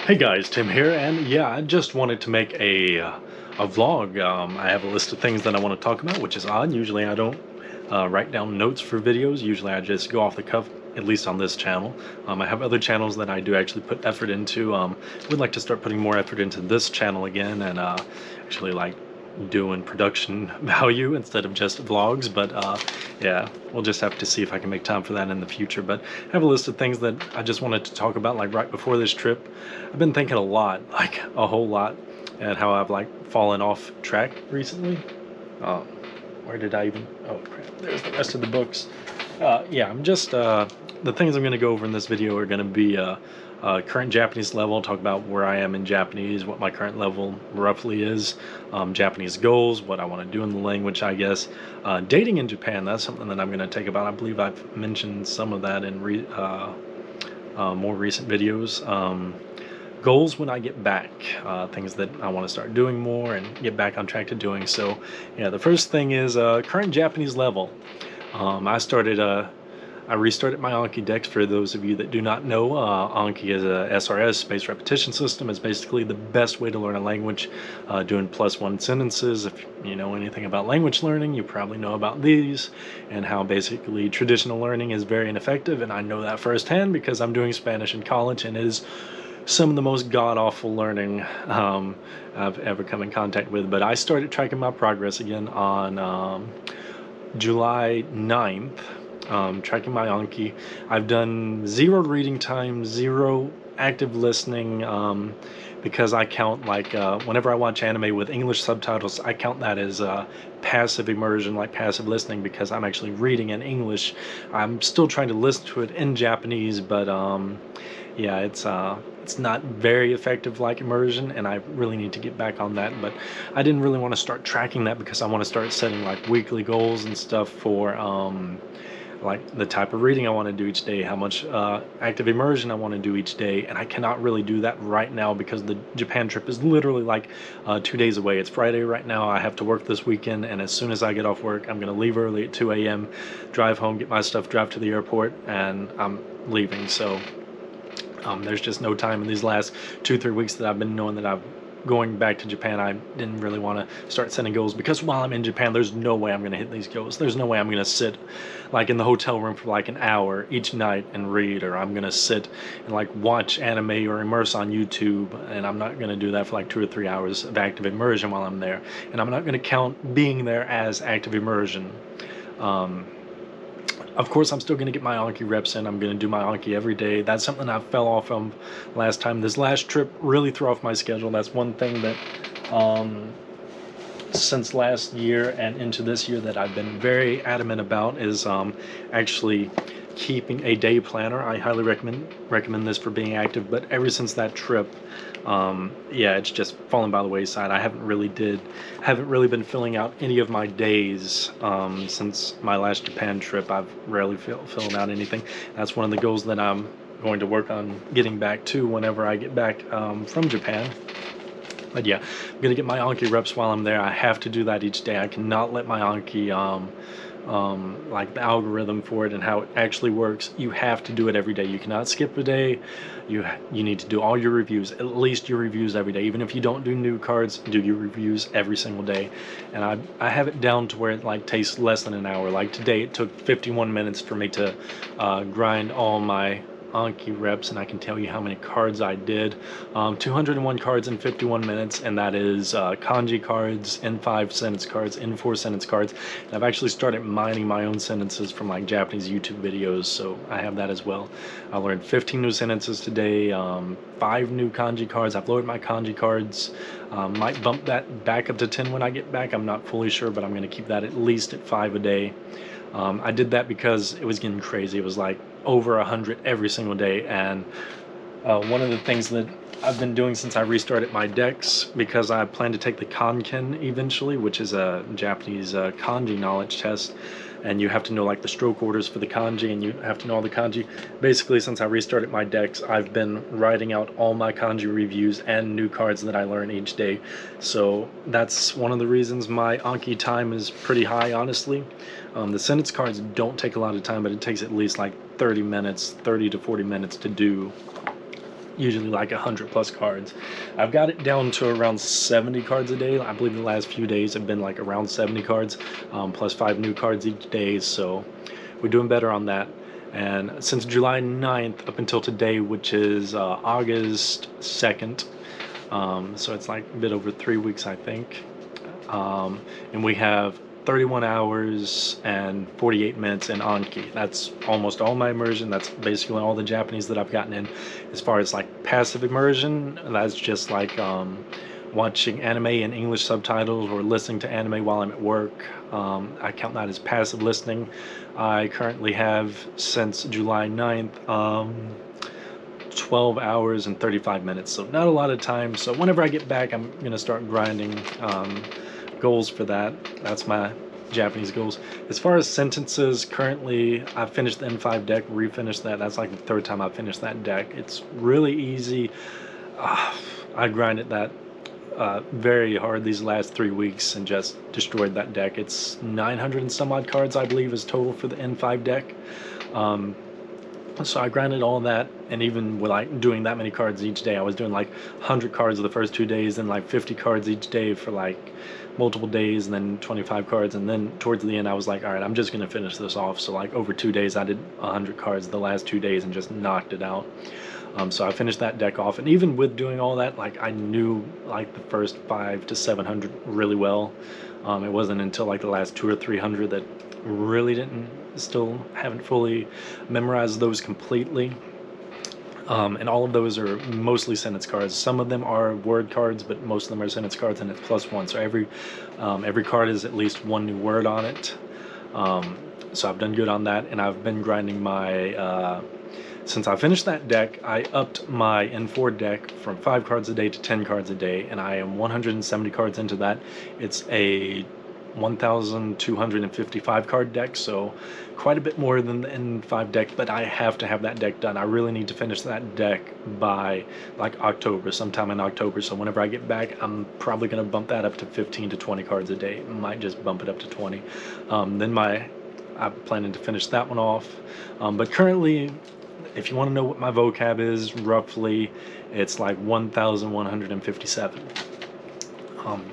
Hey guys, Tim here, and yeah, I just wanted to make a vlog. I have a list of things that I want to talk about, which is odd. Usually, I don't write down notes for videos. Usually, I just go off the cuff. At least on this channel, I have other channels that I do actually put effort into. Would like to start putting more effort into this channel again, and actually like doing production value instead of just vlogs. But yeah, we'll just have to see if I can make time for that in the future. But I have a list of things that I just wanted to talk about, like right before this trip. I've been thinking a lot, like a whole lot, and how I've like fallen off track recently. um, where did I even, oh crap, there's the rest of the books. Yeah, I'm just the things I'm going to go over in this video are going to be current Japanese level, talk about where I am in Japanese, what my current level roughly is, Japanese goals, what I want to do in the language, I guess. Dating in Japan, that's something that I'm going to take about. I believe I've mentioned some of that in more recent videos. Goals when I get back, things that I want to start doing more and get back on track to doing. So yeah, the first thing is current Japanese level. I restarted my Anki Dex. For those of you that do not know, Anki is a SRS, spaced repetition system. It's basically the best way to learn a language, doing +1 sentences. If you know anything about language learning, you probably know about these and how basically traditional learning is very ineffective. And I know that firsthand because I'm doing Spanish in college, and it is some of the most god-awful learning I've ever come in contact with. But I started tracking my progress again on July 9th, tracking my Anki. I've done 0 reading time, 0 active listening, because I count, like, whenever I watch anime with English subtitles, I count that as passive immersion, like passive listening, because I'm actually reading in English. I'm still trying to listen to it in Japanese, but yeah, it's not very effective like immersion, and I really need to get back on that. But I didn't really want to start tracking that because I want to start setting like weekly goals and stuff for like the type of reading I want to do each day, how much active immersion I want to do each day. And I cannot really do that right now because the Japan trip is literally like 2 days away. It's Friday right now. I have to work this weekend, and as soon as I get off work, I'm going to leave early at 2 a.m., drive home, get my stuff, drive to the airport, and I'm leaving. So there's just no time in these last 2-3 weeks that I've been knowing that I'm going back to Japan. I didn't really want to start setting goals because while I'm in Japan, there's no way I'm going to hit these goals. There's no way I'm going to sit like in the hotel room for like an hour each night and read, or I'm going to sit and like watch anime or immerse on YouTube, and I'm not going to do that for like 2 or 3 hours of active immersion while I'm there. And I'm not going to count being there as active immersion. Of course, I'm still going to get my Anki reps in. I'm going to do my Anki every day. That's something I fell off from last time. This last trip really threw off my schedule. That's one thing that since last year and into this year that I've been very adamant about is actually keeping a day planner. I highly recommend this for being active, but ever since that trip, yeah, it's just fallen by the wayside. I haven't really been filling out any of my days since my last Japan trip. I've rarely filled out anything. That's one of the goals that I'm going to work on getting back to whenever I get back from Japan. But yeah, I'm gonna get my Anki reps while I'm there. I have to do that each day. I cannot let my Anki like the algorithm for it and how it actually works. You have to do it every day. You cannot skip a day. You need to do all your reviews, at least your reviews every day. Even if you don't do new cards, do your reviews every single day. And I have it down to where it like takes less than an hour. Like today, it took 51 minutes for me to grind all my Anki reps, and I can tell you how many cards I did. 201 cards in 51 minutes, and that is kanji cards, N5 sentence cards, N4 sentence cards. And I've actually started mining my own sentences from like Japanese YouTube videos, so I have that as well. I learned 15 new sentences today, 5 new kanji cards. I've lowered my kanji cards. Might bump that back up to 10 when I get back. I'm not fully sure, but I'm going to keep that at least at 5 a day. I did that because it was getting crazy. It was like over 100 every single day, and one of the things that I've been doing since I restarted my decks, because I plan to take the Kanken eventually, which is a Japanese kanji knowledge test, and you have to know like the stroke orders for the kanji, and you have to know all the kanji. Basically, since I restarted my decks, I've been writing out all my kanji reviews and new cards that I learn each day. So that's one of the reasons my Anki time is pretty high, honestly. The sentence cards don't take a lot of time, but it takes at least like 30 to 40 minutes to do. usually like 100 plus cards. I've got it down to around 70 cards a day. I believe the last few days have been like around 70 cards, plus 5 new cards each day. So we're doing better on that. And since July 9th up until today, which is August 2nd, so it's like a bit over 3 weeks, I think. And we have 31 hours and 48 minutes in Anki. That's almost all my immersion. That's basically all the Japanese that I've gotten in. As far as like passive immersion, that's just like watching anime in English subtitles or listening to anime while I'm at work. I count that as passive listening. I currently have, since July 9th, 12 hours and 35 minutes, so not a lot of time. So whenever I get back, I'm gonna start grinding goals for that. That's my Japanese goals. As far as sentences, currently I've finished the N5 deck, refinished that. That's like the third time I've finished that deck. It's really easy. I grinded that very hard these last 3 weeks and just destroyed that deck. It's 900 and some odd cards, I believe, is total for the N5 deck. So I grinded all that, and even with like doing that many cards each day, I was doing like 100 cards the first 2 days, and like 50 cards each day for like multiple days, and then 25 cards, and then towards the end I was like, all right, I'm just gonna finish this off. So like over 2 days I did 100 cards the last 2 days and just knocked it out. So I finished that deck off, and even with doing all that, like I knew like the first 500 to 700 really well. It wasn't until like the last 200 or 300 that really still haven't fully memorized those completely. And all of those are mostly sentence cards. Some of them are word cards, but most of them are sentence cards, and it's +1. So every card is at least one new word on it. So I've done good on that, and I've been grinding my. Since I finished that deck, I upped my N4 deck from 5 cards a day to 10 cards a day, and I am 170 cards into that. It's a 1,255 card deck, so quite a bit more than the N5 deck, but I have to have that deck done. I really need to finish that deck by like October, sometime in October. So whenever I get back, I'm probably going to bump that up to 15 to 20 cards a day. Might just bump it up to 20. I'm planning to finish that one off. But currently, if you want to know what my vocab is, roughly, it's like 1,157.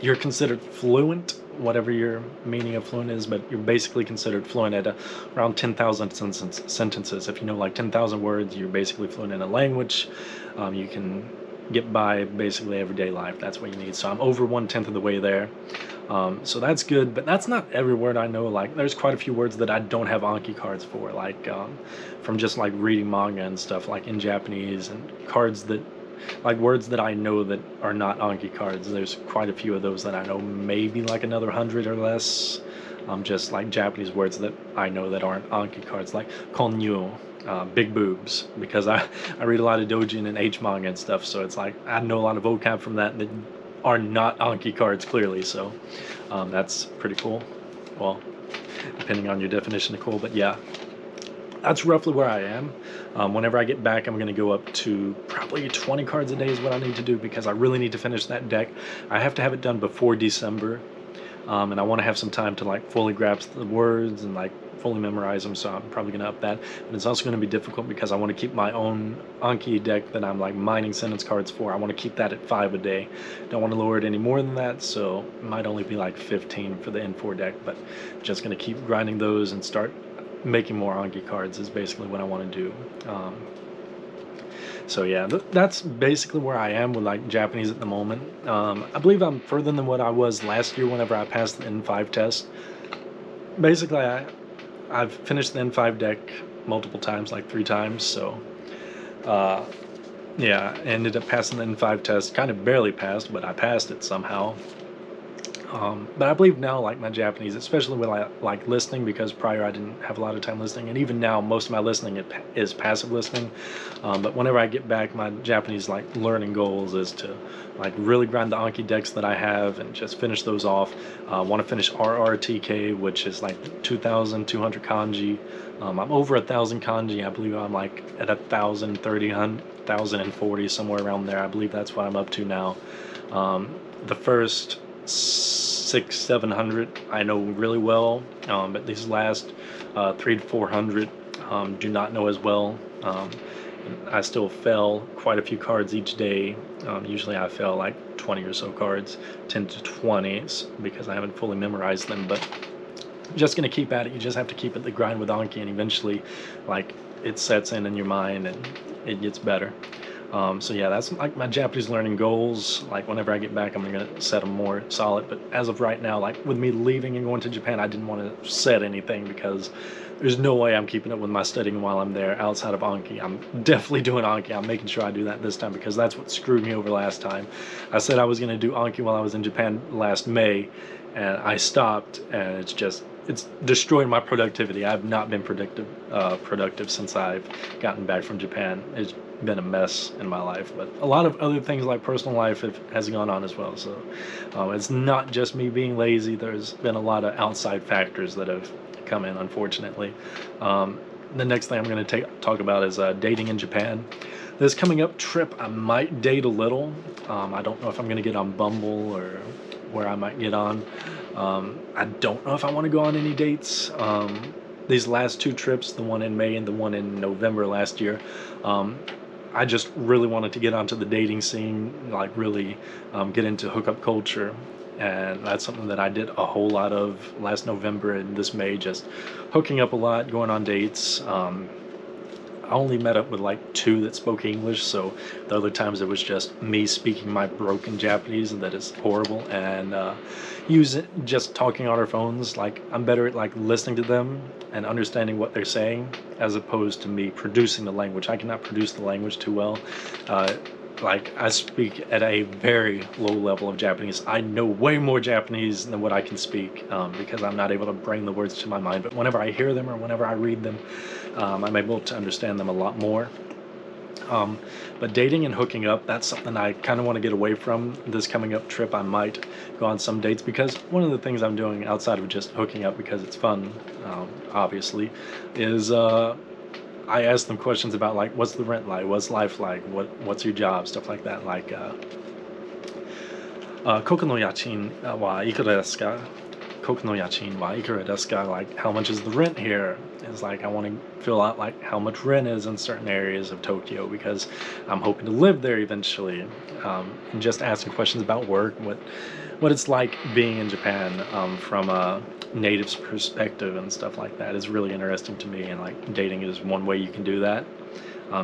You're considered fluent, whatever your meaning of fluent is, but you're basically considered fluent at around 10,000 sentences. If you know like 10,000 words, you're basically fluent in a language. You can get by basically everyday life. That's what you need. So I'm over 1/10 of the way there. So that's good, but that's not every word I know. Like there's quite a few words that I don't have Anki cards for, like from just like reading manga and stuff, like in Japanese, and cards that like words that I know that are not Anki cards. There's quite a few of those that I know, maybe like another 100 or less. Just like Japanese words that I know that aren't Anki cards, like Konnyu, big boobs, because I read a lot of Dojin and H manga and stuff, so it's like I know a lot of vocab from that are not Anki cards, clearly. So that's pretty cool. Well, depending on your definition of cool, but yeah. That's roughly where I am. Whenever I get back, I'm going to go up to probably 20 cards a day is what I need to do, because I really need to finish that deck. I have to have it done before December, and I want to have some time to like fully grasp the words and like fully memorize them, so I'm probably going to up that. But it's also going to be difficult because I want to keep my own Anki deck that I'm like mining sentence cards for. I want to keep that at 5 a day. Don't want to lower it any more than that, so it might only be like 15 for the N4 deck, but just going to keep grinding those and start making more Anki cards is basically what I want to do. So yeah, that's basically where I am with like Japanese at the moment. I believe I'm further than what I was last year whenever I passed the N5 test. Basically, I've finished the N5 deck multiple times, like 3 times. So yeah, I ended up passing the N5 test. Kind of barely passed, but I passed it somehow. But I believe now, like my Japanese, especially when I like listening, because prior I didn't have a lot of time listening, and even now most of my listening is passive listening. But whenever I get back, my Japanese like learning goals is to like really grind the Anki decks that I have and just finish those off. I want to finish RRTK, which is like 2,200 kanji. I'm over 1,000 kanji. I believe I'm like at 1,030, 1,040, somewhere around there. I believe that's what I'm up to now. The first 600-700 I know really well, but these last 300 to 400 do not know as well. I still fail quite a few cards each day. Usually I fail like 20 or so cards, 10 to 20, because I haven't fully memorized them. But just gonna keep at it. You just have to keep at the grind with Anki, and eventually, like, it sets in your mind and it gets better. So yeah, that's like my Japanese learning goals. Like whenever I get back, I'm gonna set them more solid. But as of right now, like with me leaving and going to Japan, I didn't want to set anything because there's no way I'm keeping up with my studying while I'm there outside of Anki. I'm definitely doing Anki. I'm making sure I do that this time because that's what screwed me over last time. I said I was gonna do Anki while I was in Japan last May, and I stopped, and it's destroyed my productivity. I've not been productive since I've gotten back from Japan. It's been a mess in my life, but a lot of other things like personal life has gone on as well. So it's not just me being lazy. There's been a lot of outside factors that have come in, unfortunately. The next thing I'm going to talk about is dating in Japan. This coming up trip, I might date a little. I don't know if I'm going to get on Bumble or where I might get on. I don't know if I want to go on any dates. These last two trips, the one in May and the one in November last year, I just really wanted to get onto the dating scene, like really get into hookup culture. And that's something that I did a whole lot of last November and this May, just hooking up a lot, going on dates. I only met up with like two that spoke English, so the other times it was just me speaking my broken Japanese, and that is horrible. And just talking on our phones. Like I'm better at like listening to them and understanding what they're saying, as opposed to me producing the language. I cannot produce the language too well. Like I speak at a very low level of Japanese. I know way more Japanese than what I can speak, because I'm not able to bring the words to my mind. But whenever I hear them or whenever I read them, I'm able to understand them a lot more. But dating and hooking up, that's something I kind of want to get away from. This coming up trip, I might go on some dates, because one of the things I'm doing outside of just hooking up because it's fun, obviously, is I ask them questions about like, what's the rent like, what's life like, what's your job, stuff like that. Like, koku no yachin wa ikura desu ka? Koku no yachin wa ikura desu ka? Like, how much is the rent here? It's like I want to fill out like how much rent is in certain areas of Tokyo, because I'm hoping to live there eventually. And just asking questions about work, what it's like being in Japan, from a native's perspective and stuff like that is really interesting to me. And like dating is one way you can do that,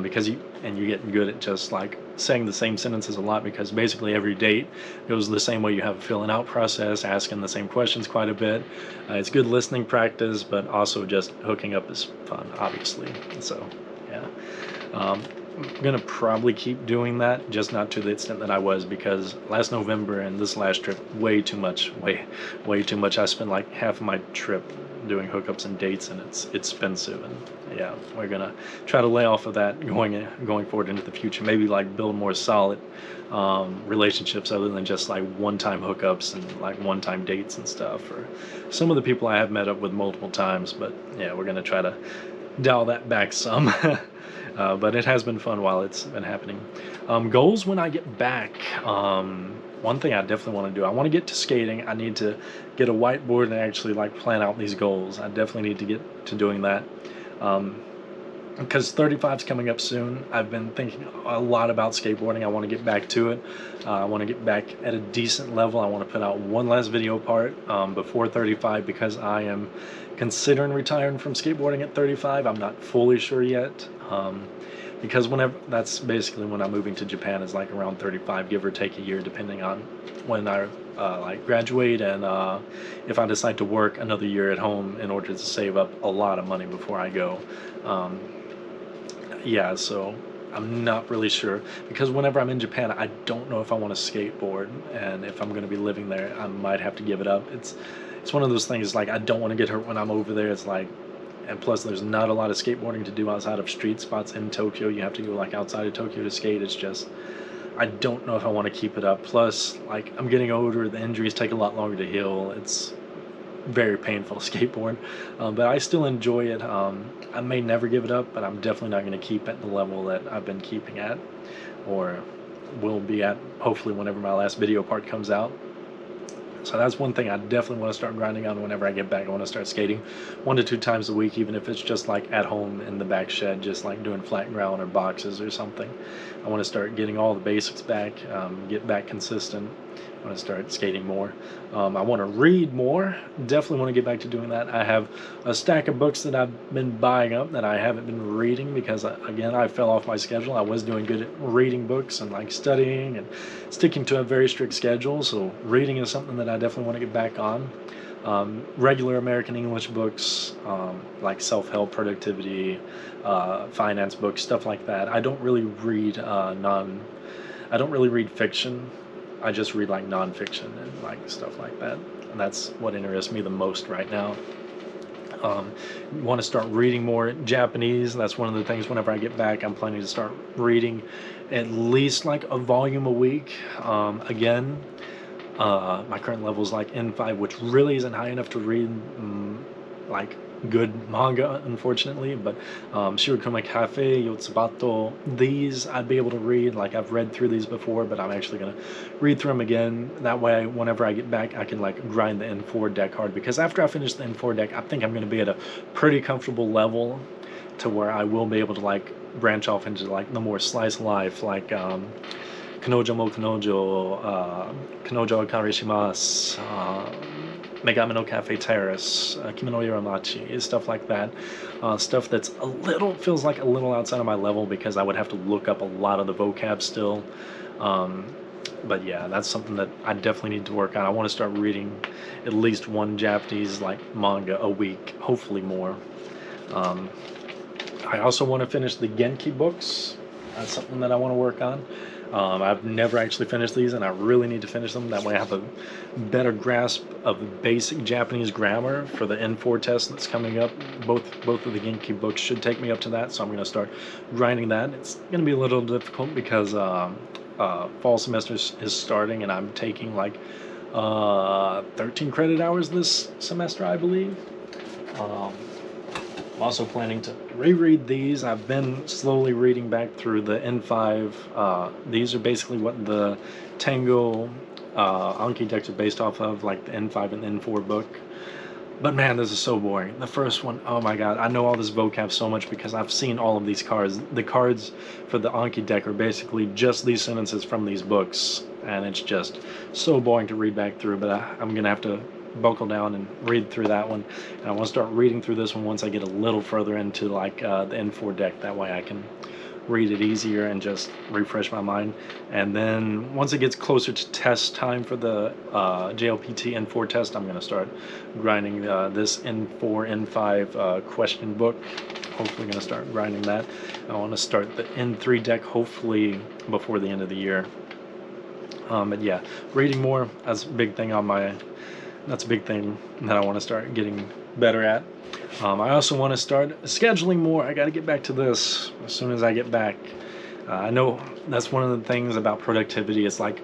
because you're getting good at just like saying the same sentences a lot, because basically every date goes the same way. You have a filling out process, asking the same questions quite a bit. It's good listening practice, but also just hooking up is fun, obviously. So yeah, I'm gonna probably keep doing that, just not to the extent that I was, because last November and this last trip, way too much, way too much. I spent like half of my trip doing hookups and dates, and it's expensive. And yeah, we're gonna try to lay off of that going forward into the future. Maybe like build more solid relationships, other than just like one-time hookups and like one-time dates and stuff. Or some of the people I have met up with multiple times, but yeah, we're gonna try to dial that back some. But it has been fun while it's been happening. Goals when I get back. One thing I definitely want to do, I want to get to skating. I need to get a whiteboard and actually like plan out these goals. I definitely need to get to doing that. Because 35 is coming up soon. I've been thinking a lot about skateboarding. I want to get back to it. I want to get back at a decent level. I want to put out one last video part before 35, because I am considering retiring from skateboarding at 35. I'm not fully sure yet. Because that's basically when I'm moving to Japan, is like around 35, give or take a year, depending on when I like graduate, and if I decide to work another year at home in order to save up a lot of money before I go. Yeah, so I'm not really sure, because whenever I'm in Japan, I don't know if I want to skateboard, and if I'm going to be living there, I might have to give it up. It's one of those things, like I don't want to get hurt when I'm over there. It's like, and plus there's not a lot of skateboarding to do outside of street spots in Tokyo. You have to go like outside of Tokyo to skate. It's just, I don't know if I want to keep it up. Plus, like, I'm getting older, the injuries take a lot longer to heal. It's very painful to skateboard, but I still enjoy it. I may never give it up, but I'm definitely not going to keep at the level that I've been keeping at, or will be at, hopefully, whenever my last video part comes out. So that's one thing I definitely want to start grinding on whenever I get back. I want to start skating 1 to 2 times a week, even if it's just like at home in the back shed, just like doing flat ground or boxes or something. I want to start getting all the basics back, get back consistent. I want to start skating more. I want to read more. Definitely want to get back to doing that. I have a stack of books that I've been buying up that I haven't been reading because, again, I fell off my schedule. I was doing good at reading books and like studying and sticking to a very strict schedule. So reading is something that I definitely want to get back on. Regular American English books, like self-help, productivity, finance books, stuff like that. I don't really read I don't really read fiction. I just read like nonfiction and like stuff like that. And that's what interests me the most right now. Want to start reading more Japanese. That's one of the things whenever I get back, I'm planning to start reading at least like a volume a week. Again, my current level is like N5, which really isn't high enough to read like good manga, unfortunately. But Shirokuma Cafe, Yotsubato, these I'd be able to read. Like I've read through these before, but I'm actually gonna read through them again. That way, whenever I get back, I can like grind the N4 deck hard. Because after I finish the N4 deck, I think I'm gonna be at a pretty comfortable level to where I will be able to like branch off into like the more slice of life, like Kanojo mo Kanojo, Kanojo Akarishimasu, Megami no Cafe Terrace, Kimi no Yoramachi, stuff like that. Stuff that's feels like a little outside of my level because I would have to look up a lot of the vocab still. But yeah, that's something that I definitely need to work on. I want to start reading at least one Japanese like manga a week, hopefully more. I also want to finish the Genki books. That's something that I want to work on. I've never actually finished these, and I really need to finish them. That way I have a better grasp of basic Japanese grammar for the N4 test that's coming up. Both of the Genki books should take me up to that, so I'm going to start grinding that. It's going to be a little difficult because fall semester is starting, and I'm taking like 13 credit hours this semester, I believe. I'm also planning to reread these. I've been slowly reading back through the N5. These are basically what the Tango Anki decks are based off of, like the N5 and N4 book. But man, this is so boring. The first one, oh my god, I know all this vocab so much because I've seen all of these cards. The cards for the Anki deck are basically just these sentences from these books, and it's just so boring to read back through, but I'm going to have to buckle down and read through that one. And I want to start reading through this one once I get a little further into like the N4 deck. That way I can read it easier and just refresh my mind. And then once it gets closer to test time for the JLPT N4 test, I'm going to start grinding this N4, N5 question book. Hopefully going to start grinding that. I want to start the N3 deck hopefully before the end of the year. But yeah, reading more, that's a big thing that's a big thing that I want to start getting better at. I also want to start scheduling more. I got to get back to this as soon as I get back. I know that's one of the things about productivity. It's like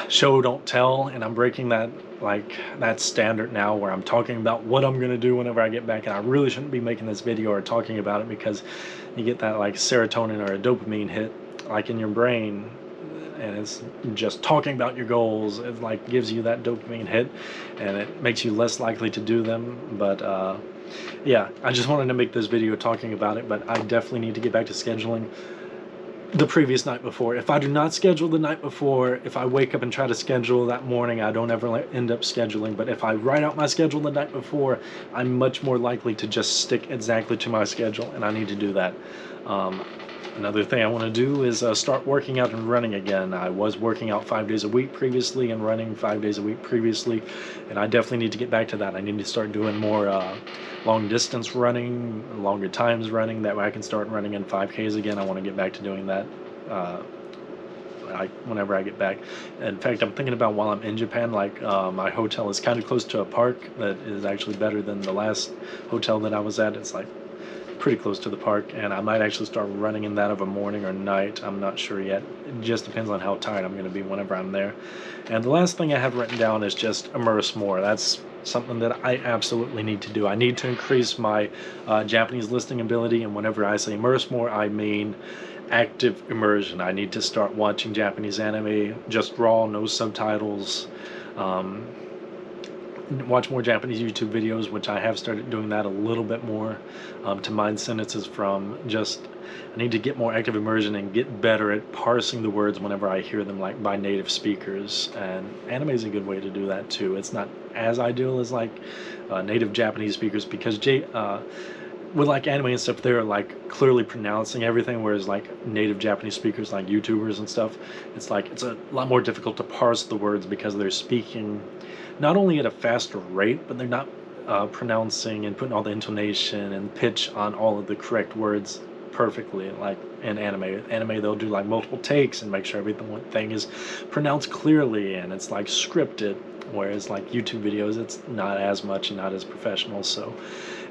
show don't tell, and I'm breaking that standard now where I'm talking about what I'm going to do whenever I get back, and I really shouldn't be making this video or talking about it because you get that like serotonin or a dopamine hit like in your brain, and it's just talking about your goals. It like gives you that dopamine hit and it makes you less likely to do them. But yeah, I just wanted to make this video talking about it, but I definitely need to get back to scheduling the previous night before. If I do not schedule the night before, if I wake up and try to schedule that morning, I don't ever end up scheduling. But if I write out my schedule the night before, I'm much more likely to just stick exactly to my schedule, and I need to do that. Another thing I want to do is start working out and running again. I was working out 5 days a week previously and running 5 days a week previously, and I definitely need to get back to that. I need to start doing more long distance running, longer times running. That way I can start running in 5Ks again. I want to get back to doing that whenever I get back. In fact, I'm thinking about while I'm in Japan, like my hotel is kind of close to a park that is actually better than the last hotel that I was at. It's like pretty close to the park, and I might actually start running in that of a morning or night. I'm not sure yet. It just depends on how tired I'm going to be whenever I'm there. And the last thing I have written down is just immerse more. That's something that I absolutely need to do. I need to increase my Japanese listening ability, and whenever I say immerse more, I mean active immersion. I need to start watching Japanese anime, just raw, no subtitles. Watch more Japanese YouTube videos, which I have started doing that a little bit more, to mine sentences from just, I need to get more active immersion and get better at parsing the words whenever I hear them like by native speakers. And anime is a good way to do that too. It's not as ideal as like native Japanese speakers, because with like anime and stuff, they're like clearly pronouncing everything, whereas like native Japanese speakers, like YouTubers and stuff, it's like it's a lot more difficult to parse the words because they're speaking not only at a faster rate, but they're not pronouncing and putting all the intonation and pitch on all of the correct words perfectly. Like in anime they'll do like multiple takes and make sure everything is pronounced clearly and it's like scripted, whereas like YouTube videos, it's not as much and not as professional, so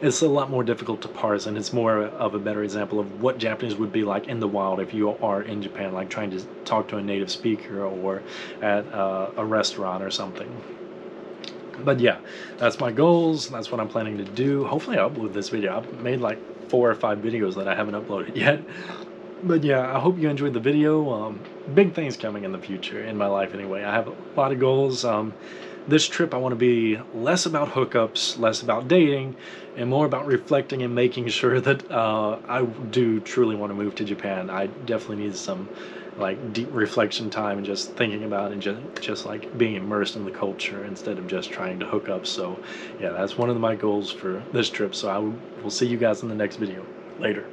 it's a lot more difficult to parse, and it's more of a better example of what Japanese would be like in the wild if you are in Japan, like trying to talk to a native speaker or at a restaurant or something. But yeah, that's my goals. That's what I'm planning to do. Hopefully I upload this video. I've made like 4 or 5 videos that I haven't uploaded yet. But yeah, I hope you enjoyed the video. Big things coming in the future in my life anyway. I have a lot of goals. This trip I want to be less about hookups, less about dating, and more about reflecting and making sure that I do truly want to move to Japan. I definitely need some like deep reflection time and just thinking about and just like being immersed in the culture instead of just trying to hook up. So yeah, that's one of my goals for this trip. So I will see you guys in the next video. Later.